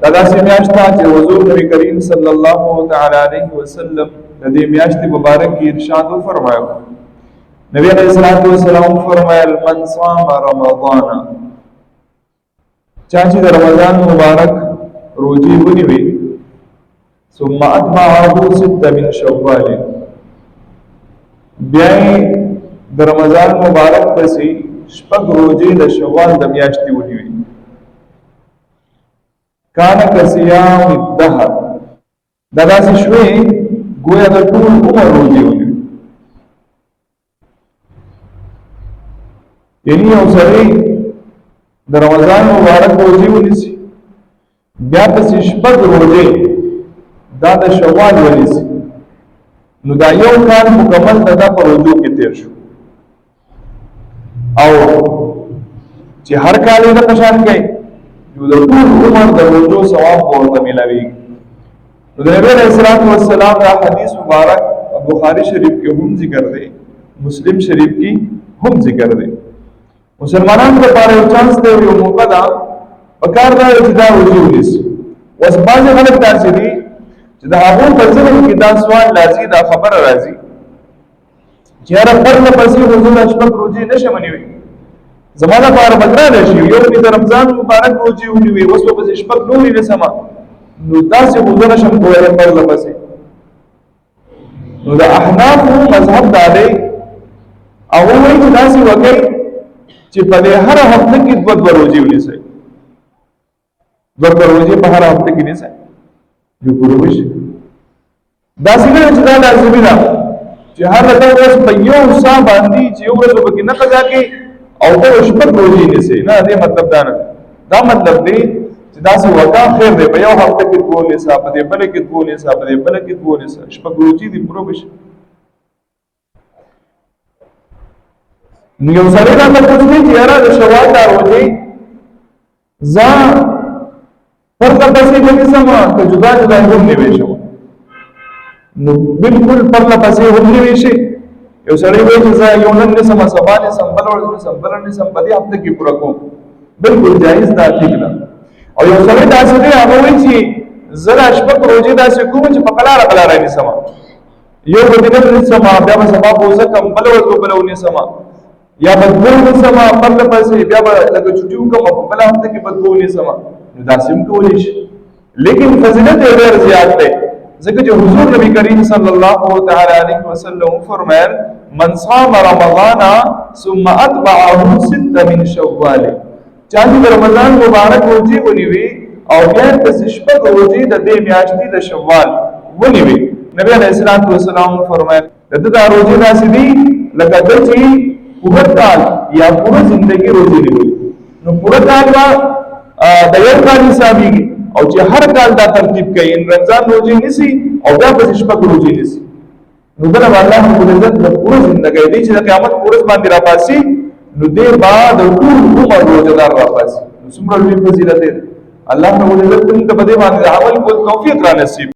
دا داسې میاشت ده چې حضور نبی کریم صلی الله تعالی علیه وسلم د دې میاشتې مبارک کې ارشاد وفرمایو. نبی علیہ الصلوۃ والسلام فرمایل من صام رمضان، چا چې د رمضان مبارک روزي ونیوي ثم اتبعه ست من شوال، بیا د رمضان مبارک پسې شپږ روزي د شوال د میاشتې ونیوي، کان کصيام الدهر، دا داسې شوي گویا د ټول عمر روزي ونیوي. یعنی یو سړی د رمضان مبارک روزي ونیسي، بیا پسې شپږ روزي دا د شوال ونیسي، نو دا یو کال مکمل دا په روزو کې تیر شو. او چې هر کال یې د پشان کوي یو د ټول عمر د روزو ثواب ورته ملاوي. نو د نبی علیہ الصلوۃ والسلام دا حدیث مبارک بخاری شریف کې هم ذکر دی، مسلم شریف کې هم ذکر دی. مسلمانانو لپاره یو چانس دی، یو موقع ده، پکار دا چې دا روزي ونیسي. اوس بعضې خلک داسې دي چې د هغوی په ذهن کې دا سوال راځي، دا خبره راځي چې یاره پرله پسې روزونه شپږ روزې نشم ونیوی، زما لپاره به ګرانه شي، یو مې د رمضان مبارک روزې ونیوې اوس به پسې شپږ نورې نیسمه، نو داسې روزه نشم کولی پرله پسې. نو د احنافو مذهب دا دی او وایي چې داسې وکړئ چې په دې هر هفته کې دوه روزې ونیسئ، دوه روزې په هر هفته کې نیسئ جو پوره وشي. داسې نه چې دا لازمي ده چې هر ورځ په یو سا باندې چې یو ورځ پکې نه قضا کې او په شپږ روزې نیسئ، نه دې مطلب دا نه. دا مطلب دی چې داسې وکړه خیر دی، په یو هفته کې دوه نیسه، په دې بله کې دوه نیسه، په دې بله کې دوه نیسه، شپږ روزې دې پوره وشي. نو یو سړی راته پوښتنه چې یاره د شوال دا روزې زه پرله پسې به نیسم که جدا جدا هم نیوی شم؟ نو بلکل پرله پسې هم نیوی شي. یو سړی وایي چې زه یو نن نیسم، سبا نیسم، بله ورځ نیسم، بله نیسم، په دې هفته کې پوره کوم، بلکل جایز ده، ټیک ده. او یو سړی داسې دی هغه وایي چې زه دا شپږ روزې داسې کوم چې په قلاره قلاره نیسم، یو به دې نن نیسم بیا به سبا به وزه کړم، بله ورځ به بله ونیسم، یا به دوه ونیسم پرله پسې، بیا به لکه چټي وکړم په بله هفته کې به دوه ونیسم، نو داسې هم کولی شي. لیکن فضیلت یې ډېر زیات دی، ځکه چې حضور نبی کریم صلی الله تعالی علیه وسلم فرمایل من صام رمضان ثم اتبعه ست من شوال، چا چې د رمضان مبارک روزې ونیوي او بیا پسې شپږ روزې د دې میاشتې د شوال ونیوي، نبی علیه الصلوۃ والسلام فرمایل د ده دا روزې داسې دي لکه ده چې پوره کال یا پوره زندګي روزې نیولي. نو پوره کال به د یو کال حسابېږي او چې هر کال دا ترتیب کوي، رمضان روزې نیسي او بیا پسې شپږ روزې نیسي، نو بله به الله رب العزت د پوره زندګۍ دی چې د قیامت په ورځ باندې راپاسي، نو دې به د ټول عمر روزهدار راپاسي. نو څومره لوی فضیلت دی. الله رب العزت موږ ته په دې باندې عمل کول توفیق را نصیب